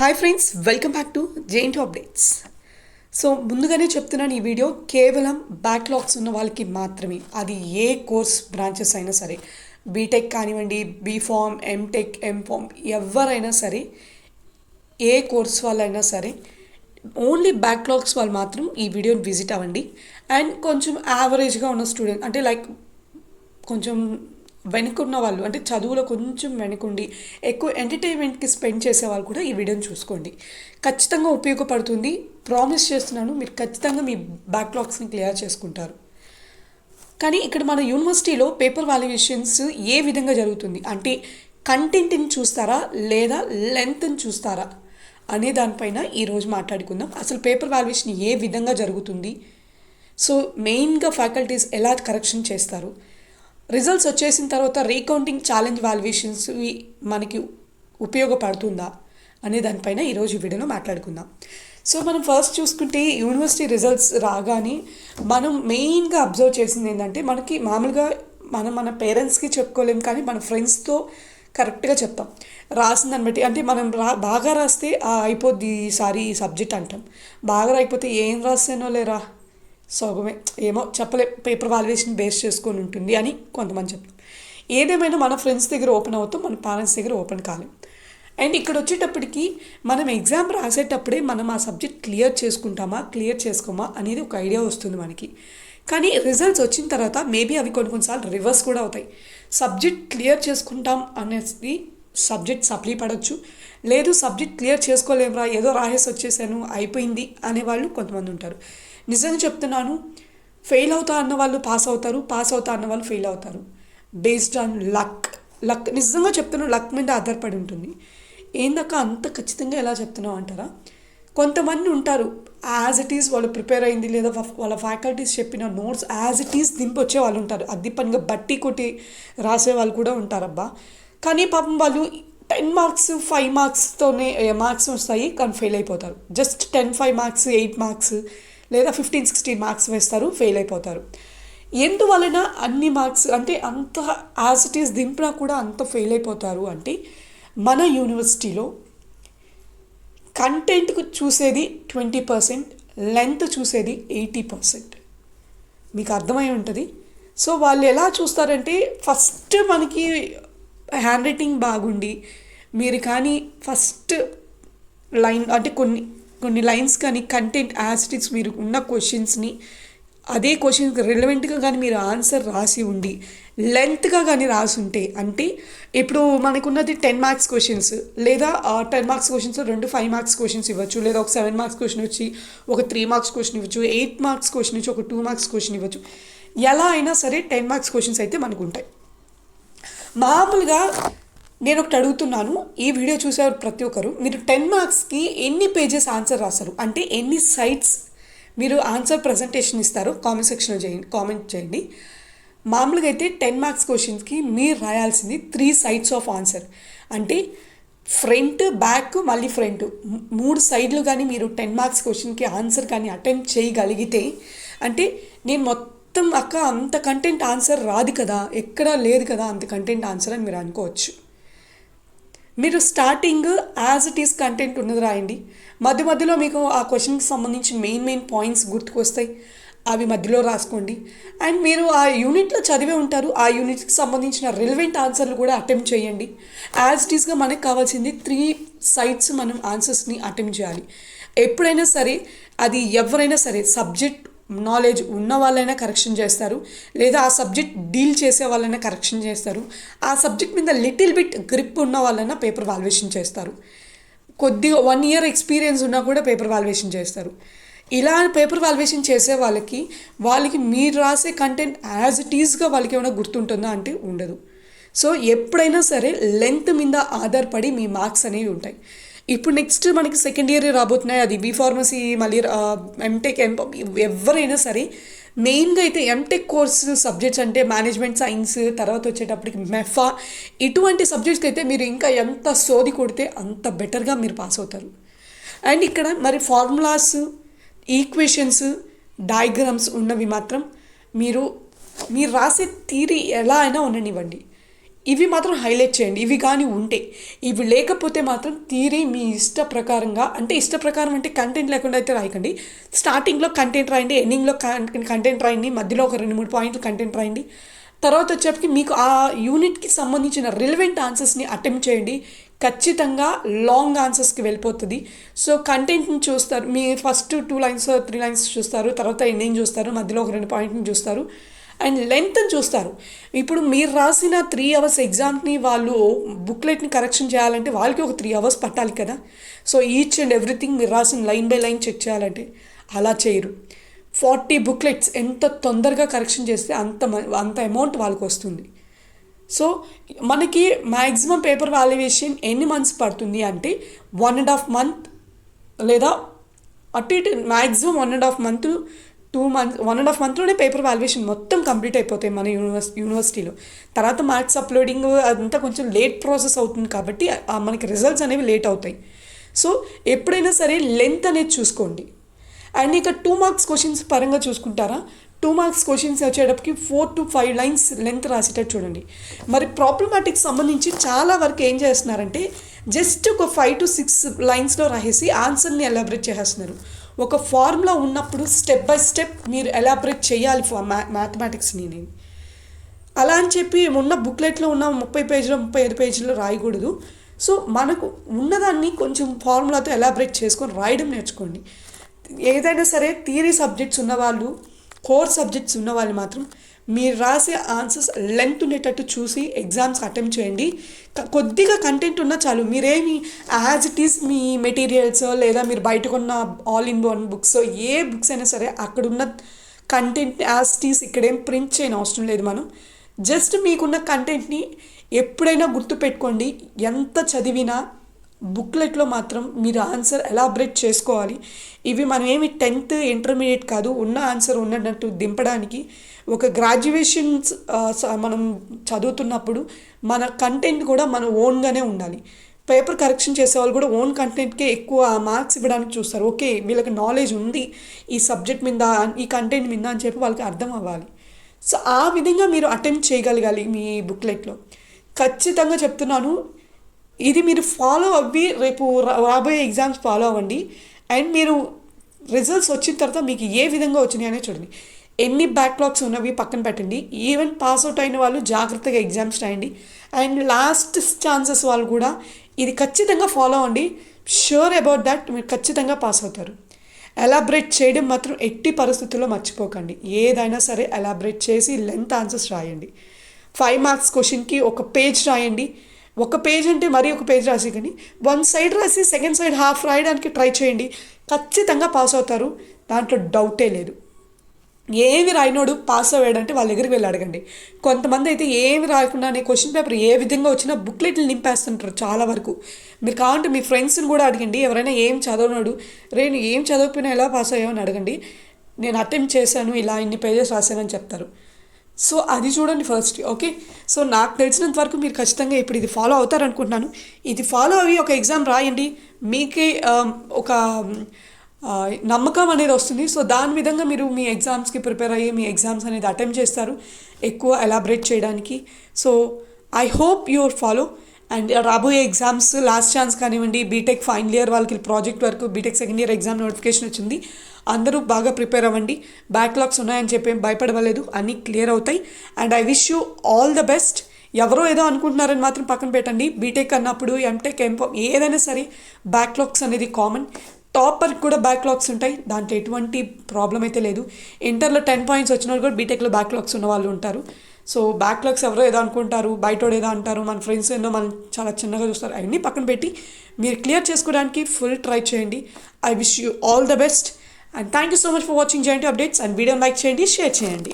Hi friends, welcome back to JNTUA updates. So ముందుగానే చెప్తున్నాను, ఈ వీడియో కేవలం బ్యాక్లాగ్స్ ఉన్న వాళ్ళకి మాత్రమే. అది ఏ కోర్స్ బ్రాంచెస్ అయినా సరే, బీటెక్ కానివ్వండి, బీఫామ్, ఎంటెక్, ఎంఫామ్, ఎవరైనా సరే, ఏ కోర్స్ వాళ్ళైనా సరే, ఓన్లీ బ్యాక్లాగ్స్ వాళ్ళు మాత్రం ఈ వీడియోని విజిట్ అవ్వండి. అండ్ కొంచెం యావరేజ్గా ఉన్న స్టూడెంట్, అంటే లైక్ కొంచెం వెనుకున్న వాళ్ళు, అంటే చదువులో కొంచెం వెనుకుండి ఎక్కువ ఎంటర్టైన్మెంట్కి స్పెండ్ చేసే వాళ్ళు కూడా ఈ వీడియోని చూసుకోండి. ఖచ్చితంగా ఉపయోగపడుతుంది. ప్రామిస్ చేస్తున్నాను, మీరు ఖచ్చితంగా మీ బ్యాక్లాగ్స్ని క్లియర్ చేసుకుంటారు. కానీ ఇక్కడ మన యూనివర్సిటీలో పేపర్ వాల్యుయేషన్స్ ఏ విధంగా జరుగుతుంది అంటే, కంటెంట్ని చూస్తారా లేదా లెంత్ని చూస్తారా అనే దానిపైన ఈరోజు మాట్లాడుకుందాం. అసలు పేపర్ వాల్యుయేషన్ ఏ విధంగా జరుగుతుంది, సో మెయిన్గా ఫ్యాకల్టీస్ ఎలా కరెక్షన్ చేస్తారు, రిజల్ట్స్ వచ్చేసిన తర్వాత రీకౌంటింగ్ ఛాలెంజ్ వాల్యుయేషన్స్ మనకి ఉపయోగపడుతుందా అనే దానిపైన ఈరోజు ఈ వీడియోలో మాట్లాడుకుందాం. సో మనం ఫస్ట్ చూసుకుంటే, యూనివర్సిటీ రిజల్ట్స్ రాగానే మనం మెయిన్గా అబ్జర్వ్ చేసింది ఏంటంటే, మనకి మామూలుగా మన పేరెంట్స్కి చెప్పుకోలేం, కానీ మన ఫ్రెండ్స్తో కరెక్ట్గా చెప్తాం రాసిన దాన్ని బట్టి. అంటే మనం బాగా రాస్తే అయిపోద్ది ఈసారి ఈ సబ్జెక్ట్ అంటాం, బాగా రాకపోతే ఏం రాసానో లేరా సగమే, ఏమో చెప్పలే, పేపర్ వాల్యుయేషన్ బేస్ చేసుకొని ఉంటుంది అని కొంతమంది చెప్తాం. ఏదేమైనా మన ఫ్రెండ్స్ దగ్గర ఓపెన్ అవుతాం, మన పేరెంట్స్ దగ్గర ఓపెన్ కాలేం. అండ్ ఇక్కడ వచ్చేటప్పటికి మనం ఎగ్జామ్ రాసేటప్పుడే మనం ఆ సబ్జెక్ట్ క్లియర్ చేసుకుంటామా క్లియర్ చేసుకోమా అనేది ఒక ఐడియా వస్తుంది మనకి. కానీ రిజల్ట్స్ వచ్చిన తర్వాత మేబీ అవి కొన్నిసార్లు రివర్స్ కూడా అవుతాయి. సబ్జెక్ట్ క్లియర్ చేసుకుంటాం అనేది సబ్జెక్ట్ సప్లీ పడవచ్చు, లేదు సబ్జెక్ట్ క్లియర్ చేసుకోలేమురా, ఏదో రాసేసి వచ్చేసాను అయిపోయింది అనేవాళ్ళు కొంతమంది ఉంటారు. నిజంగా చెప్తున్నాను, ఫెయిల్ అవుతా అన్న వాళ్ళు పాస్ అవుతారు, పాస్ అవుతా అన్న వాళ్ళు ఫెయిల్ అవుతారు. Based on luck. నిజంగా చెప్తున్నాను, లక్ మీద ఆధారపడి ఉంటుంది. ఏందక్క అంత ఖచ్చితంగా ఎలా చెప్తున్నావు అంటారా? కొంతమంది ఉంటారు యాజ్ ఇట్ ఈస్ వాళ్ళు ప్రిపేర్ అయింది, లేదా వాళ్ళ ఫ్యాకల్టీస్ చెప్పిన నోట్స్ యాజ్ ఇట్ ఈస్ దింపి వచ్చే వాళ్ళు ఉంటారు. అది పనిగా బట్టి కొట్టి రాసే వాళ్ళు కూడా ఉంటారబ్బా. కానీ పాపం వాళ్ళు 10 మార్క్స్ 5 మార్క్స్తోనే మార్క్స్ వస్తాయి, కానీ ఫెయిల్ అయిపోతారు. జస్ట్ 5 మార్క్స్ 8 మార్క్స్ లేదా 15-16 మార్క్స్ వేస్తారు, ఫెయిల్ అయిపోతారు. ఎందువలన అన్ని మార్క్స్ అంటే అంత యాజ్ ఇట్ ఈస్ దింపినా కూడా అంత ఫెయిల్ అయిపోతారు అంటే, మన యూనివర్సిటీలో కంటెంట్కు చూసేది 20%, లెంత్ చూసేది 80%. మీకు అర్థమై ఉంటుంది. సో వాళ్ళు ఎలా చూస్తారంటే, ఫస్ట్ మనకి హ్యాండ్ రైటింగ్ బాగుండి మీరు కానీ ఫస్ట్ లైన్ అంటే కొన్ని లైన్స్ కానీ కంటెంట్ యాజ్ ఇట్ ఈస్ మీరు ఉన్న క్వశ్చన్స్ని అదే క్వశ్చన్కి రిలవెంట్గా కానీ మీరు ఆన్సర్ రాసి ఉండి లెంత్గా కానీ రాసి ఉంటే, అంటే ఇప్పుడు మనకున్నది 10 మార్క్స్ క్వశ్చన్స్, లేదా 10 మార్క్స్ క్వశ్చన్స్ 2 5 మార్క్స్ క్వశ్చన్స్ ఇవ్వచ్చు, లేదా ఒక 7 మార్క్స్ క్వశ్చన్ వచ్చి ఒక 3 మార్క్స్ క్వశ్చన్ ఇవ్వచ్చు, 8 మార్క్స్ క్వశ్చన్ ఇచ్చి ఒక 2 మార్క్స్ క్వశ్చన్ ఇవ్వచ్చు. ఎలా అయినా సరే 10 మార్క్స్ క్వశ్చన్స్ అయితే మనకు ఉంటాయి. మామూలుగా నేను ఒకటి అడుగుతున్నాను, ఈ వీడియో చూసేవారు ప్రతి ఒక్కరు, మీరు 10 మార్క్స్కి ఎన్ని పేజెస్ ఆన్సర్ రాస్తారు, అంటే ఎన్ని సైట్స్ మీరు ఆన్సర్ ప్రజెంటేషన్ ఇస్తారు, కామెంట్ సెక్షన్లో కామెంట్ చేయండి. మామూలుగా అయితే 10 మార్క్స్ క్వశ్చన్స్కి మీరు రాయాల్సింది 3 సైడ్స్ ఆఫ్ ఆన్సర్. అంటే ఫ్రంట్, బ్యాక్, మళ్ళీ ఫ్రంట్, 3 సైడ్లు కానీ మీరు 10 మార్క్స్ క్వశ్చన్కి ఆన్సర్ కానీ అటెంప్ట్ చేయగలిగితే, అంటే నేను మొత్తం అక్క అంత కంటెంట్ ఆన్సర్ రాదు కదా, ఎక్కడా లేదు కదా అంత కంటెంట్ ఆన్సర్ అని మీరు అనుకోవచ్చు. మీరు starting as it is content ఉన్నది రాయండి, మధ్యలో మీకు ఆ క్వశ్చన్కి సంబంధించిన మెయిన్ పాయింట్స్ గుర్తుకొస్తాయి, అవి మధ్యలో రాసుకోండి. అండ్ మీరు ఆ యూనిట్లో చదివే ఉంటారు, ఆ యూనిట్కి సంబంధించిన రిలవెంట్ ఆన్సర్లు కూడా అటెంప్ట్ చేయండి. యాజ్ ఇట్ ఈస్గా మనకు కావాల్సింది 3 సైడ్స్ మనం ఆన్సర్స్ని అటెంప్ట్ చేయాలి. ఎప్పుడైనా సరే అది ఎవరైనా సరే సబ్జెక్ట్ నాలెడ్జ్ ఉన్న వాళ్ళైనా కరెక్షన్ చేస్తారు, లేదా ఆ సబ్జెక్ట్ డీల్ చేసే వాళ్ళైనా కరెక్షన్ చేస్తారు, ఆ సబ్జెక్ట్ మీద లిటిల్ బిట్ గ్రిప్ ఉన్న వాళ్ళైనా పేపర్ వాల్యుయేషన్ చేస్తారు, కొద్దిగా 1 year ఎక్స్పీరియన్స్ ఉన్నా కూడా పేపర్ వాల్యుయేషన్ చేస్తారు. ఇలా పేపర్ వాల్యుయేషన్ చేసే వాళ్ళకి మీరు రాసే కంటెంట్ యాజ్ ఇట్ ఈస్గా వాళ్ళకి ఏమైనా గుర్తుంటుందా అంటే ఉండదు. సో ఎప్పుడైనా సరే లెంత్ మీద ఆధారపడి మీ మార్క్స్ అనేవి ఉంటాయి. ఇప్పుడు నెక్స్ట్ మనకి సెకండ్ ఇయర్ రాబోతున్నాయి, అది బీఫార్మసీ, మళ్ళీ ఎంటెక్, ఎవరైనా సరే మెయిన్గా అయితే ఎంటెక్ కోర్సు సబ్జెక్ట్స్ అంటే మేనేజ్మెంట్ సైన్స్, తర్వాత వచ్చేటప్పటికి మెఫా, ఇటువంటి సబ్జెక్ట్స్కి అయితే మీరు ఇంకా ఎంత సోది కొడితే అంత బెటర్గా మీరు పాస్ అవుతారు. అండ్ ఇక్కడ మరి ఫార్ములాస్, ఈక్వేషన్స్, డయాగ్రామ్స్ ఉన్నవి మాత్రం మీరు రాసే థియరీ ఎలా అయినా ఉండనివ్వండి, ఇవి మాత్రం హైలైట్ చేయండి. ఇవి కానీ ఉంటే, ఇవి లేకపోతే మాత్రం థియరీ మీ ఇష్ట ప్రకారంగా, అంటే ఇష్ట ప్రకారం అంటే కంటెంట్ లేకుండా అయితే రాయకండి. స్టార్టింగ్లో కంటెంట్ రాయండి, ఎండింగ్లో కంటెంట్ రాయండి, మధ్యలో ఒక 2-3 పాయింట్లు కంటెంట్ రాయండి. తర్వాత వచ్చేప్పటికి మీకు ఆ యూనిట్కి సంబంధించిన రిలవెంట్ ఆన్సర్స్ని అటెంప్ట్ చేయండి. ఖచ్చితంగా లాంగ్ ఆన్సర్స్కి వెళ్ళిపోతుంది. సో కంటెంట్ని చూస్తారు, మీ ఫస్ట్ 2 లైన్స్ 3 లైన్స్ చూస్తారు, తర్వాత ఎండింగ్ చూస్తారు, మధ్యలో ఒక 2 పాయింట్ని చూస్తారు, అండ్ లెంత్ని చూస్తారు. ఇప్పుడు మీరు రాసిన 3 అవర్స్ ఎగ్జామ్ని వాళ్ళు బుక్లెట్ని కరెక్షన్ చేయాలంటే వాళ్ళకి ఒక 3 అవర్స్ పట్టాలి కదా. సో ఈచ్ అండ్ ఎవ్రీథింగ్ మీరు రాసిన లైన్ బై లైన్ చెక్ చేయాలంటే అలా చేయరు. 40 బుక్లెట్స్ ఎంత తొందరగా కరెక్షన్ చేస్తే అంత అమౌంట్ వాళ్ళకి వస్తుంది. సో మనకి మ్యాక్సిమం పేపర్ వాల్యుయేషన్ ఎన్ని మంత్స్ పడుతుంది అంటే 1.5 మంత్, లేదా అటు ఇటు మ్యాక్సిమం 1.5 మంత్ 2 మంత్స్, 1.5 మంత్లోనే పేపర్ వాల్యుయేషన్ మొత్తం కంప్లీట్ అయిపోతాయి మన యూనివర్సిటీలో. తర్వాత మార్క్స్ అప్లోడింగ్ అదంతా కొంచెం లేట్ ప్రాసెస్ అవుతుంది కాబట్టి మనకి రిజల్ట్స్ అనేవి లేట్ అవుతాయి. సో ఎప్పుడైనా సరే లెంత్ అనేది చూసుకోండి. అండ్ ఇక 2 మార్క్స్ క్వశ్చన్స్ పరంగా చూసుకుంటారా, 2 మార్క్స్ క్వశ్చన్స్ వచ్చేటప్పటికి 4 to 5 లైన్స్ లెంత్ రాసేటట్టు చూడండి. మరి ప్రాబ్లమాటిక్స్ సంబంధించి చాలా వరకు ఏం చేస్తున్నారంటే జస్ట్ ఒక 5 to 6 లైన్స్లో రాసేసి ఆన్సర్ని ఎలాబరేట్ చేసేస్తున్నారు. ఒక ఫార్ములా ఉన్నప్పుడు స్టెప్ బై స్టెప్ మీరు ఎలాబరేట్ చేయాలి మ్యాథమెటిక్స్ని. నేను అలా అని చెప్పి ఉన్న బుక్లెట్లో ఉన్న 30 పేజీలో 35 పేజీలో రాయకూడదు. సో మనకు ఉన్నదాన్ని కొంచెం ఫార్ములాతో ఎలాబరేట్ చేసుకొని రాయడం నేర్చుకోండి. ఏదైనా సరే థియరీ సబ్జెక్ట్స్ ఉన్నవాళ్ళు, కోర్ సబ్జెక్ట్స్ ఉన్నవాళ్ళు మాత్రం మీరు రాసే ఆన్సర్స్ లెంత్ ఉండేటట్టు చూసి ఎగ్జామ్స్ అటెంప్ట్ చేయండి. కొద్దిగా కంటెంట్ ఉన్నా చాలు. మీరేమి as it is me materials లేదా మీరు బయటకు ఉన్న all in one books, A books అయినా సరే అక్కడున్న కంటెంట్ యాజ్ ఇట్ ఈస్ ఇక్కడేం ప్రింట్ చేయని అవసరం లేదు. మనం జస్ట్ మీకున్న కంటెంట్ని ఎప్పుడైనా గుర్తుపెట్టుకోండి. ఎంత చదివినా బుక్లెట్లో మాత్రం మీరు ఆన్సర్ ఎలాబరేట్ చేసుకోవాలి. ఇవి మనం ఏమి 10th ఇంటర్మీడియట్ కాదు, ఉన్న ఆన్సర్ ఉన్నట్టు దింపడానికి. ఒక గ్రాడ్యుయేషన్స్ మనం చదువుతున్నప్పుడు మన కంటెంట్ కూడా మన ఓన్గానే ఉండాలి. పేపర్ కరెక్షన్ చేసేవాళ్ళు కూడా ఓన్ కంటెంట్కే ఎక్కువ మార్క్స్ ఇవ్వడానికి చూస్తారు. ఓకే వీళ్ళకి నాలెడ్జ్ ఉంది ఈ సబ్జెక్ట్ మీద, ఈ కంటెంట్ మీద అని చెప్పి వాళ్ళకి అర్థం అవ్వాలి. సో ఆ విధంగా మీరు అటెంప్ట్ చేయగలగాలి మీ బుక్లెట్లో. ఖచ్చితంగా చెప్తున్నాను, ఇది మీరు ఫాలో అవ్వి రేపు రాబోయే ఎగ్జామ్స్ ఫాలో అవ్వండి. అండ్ మీరు రిజల్ట్స్ వచ్చిన తర్వాత మీకు ఏ విధంగా వచ్చినాయి అనేది చూడండి. ఎన్ని బ్యాక్లాగ్స్ ఉన్నవి పక్కన పెట్టండి. ఈవెన్ పాస్ అవుట్ అయిన వాళ్ళు జాగ్రత్తగా ఎగ్జామ్స్ రాయండి. అండ్ లాస్ట్ ఛాన్సెస్ వాళ్ళు కూడా ఇది ఖచ్చితంగా ఫాలో అవ్వండి. ష్యూర్ అబౌట్ దట్ మీరు ఖచ్చితంగా పాస్ అవుతారు. ఎలాబరేట్ చేయడం మాత్రం ఎట్టి పరిస్థితుల్లో మర్చిపోకండి. ఏదైనా సరే ఎలాబరేట్ చేసి లెంత్ ఆన్సర్స్ రాయండి. 5 మార్క్స్ క్వశ్చన్కి ఒక పేజ్ రాయండి. ఒక పేజ్ అంటే మరీ ఒక పేజ్ రాసి కానీ 1 సైడ్ రాసి సెకండ్ సైడ్ హాఫ్ రాయడానికి ట్రై చేయండి. ఖచ్చితంగా పాస్ అవుతారు, దాంట్లో డౌటే లేదు. ఏమి రాయినోడు పాస్ అయ్యాడంటే వాళ్ళ దగ్గరికి వెళ్ళి అడగండి. కొంతమంది అయితే ఏమి రాయకుండానే క్వశ్చన్ పేపర్ ఏ విధంగా వచ్చినా బుక్లెట్లు నింపేస్తుంటారు చాలా వరకు. మీరు కావాలంటే మీ ఫ్రెండ్స్ని కూడా అడగండి. ఎవరైనా ఏం చదవనాడు, రేను ఏం చదవకపోయినా ఎలా పాస్ అయ్యామని అడగండి. నేను అటెంప్ట్ చేశాను, ఇలా ఇన్ని పేజెస్ రాశానని చెప్తారు. సో అది చూడండి ఫస్ట్. ఓకే, సో నాకు తెలిసినంత వరకు మీరు ఖచ్చితంగా ఇప్పుడు ఇది ఫాలో అవుతారనుకుంటున్నాను. ఇది ఫాలో అయ్యి ఒక ఎగ్జామ్ రాయండి, మీకే ఒక నమ్మకం అనేది వస్తుంది. సో దాని విధంగా మీరు మీ ఎగ్జామ్స్కి ప్రిపేర్ అయ్యి మీ ఎగ్జామ్స్ అనేది అటెంప్ట్ చేస్తారు ఎక్కువ ఎలాబరేట్ చేయడానికి. So I hope your follow. And రాబోయే ఎగ్జామ్స్ లాస్ట్ ఛాన్స్ కానివ్వండి, బీటెక్ ఫైనల్ ఇయర్ వాళ్ళకి project work, BTech second year exam notification వచ్చింది. అందరూ బాగా ప్రిపేర్ అవ్వండి. బ్యాక్లాగ్స్ ఉన్నాయని చెప్పి భయపడవలేదు, అన్నీ క్లియర్ అవుతాయి. And I wish you all the best. ఎవరో ఏదో అనుకుంటున్నారని మాత్రం పక్కన పెట్టండి. బీటెక్ అన్నప్పుడు ఎంటెక్ ఎంఫామ్ ఏదైనా సరే బ్యాక్లాగ్స్ అనేది కామన్. టాపర్కి కూడా బ్యాక్లాగ్స్ ఉంటాయి, దాంట్లో ఎటువంటి ప్రాబ్లం అయితే లేదు. ఇంటర్లో 10 పాయింట్స్ వచ్చిన వాళ్ళు కూడా బీటెక్లో బ్యాక్లాగ్స్ ఉన్న వాళ్ళు ఉంటారు. సో బ్యాక్లాగ్స్ ఎవరో ఏదో అనుకుంటారు, బయటోడు ఏదో అంటారు, మన ఫ్రెండ్స్ ఏదో మనం చాలా చిన్నగా చూస్తారు, అవన్నీ పక్కన పెట్టి మీరు క్లియర్ చేసుకోవడానికి ఫుల్ ట్రై చేయండి. I wish you all the best and thank you so much for watching JNTUA updates. And వీడియోని లైక్ చేయండి, షేర్ చేయండి.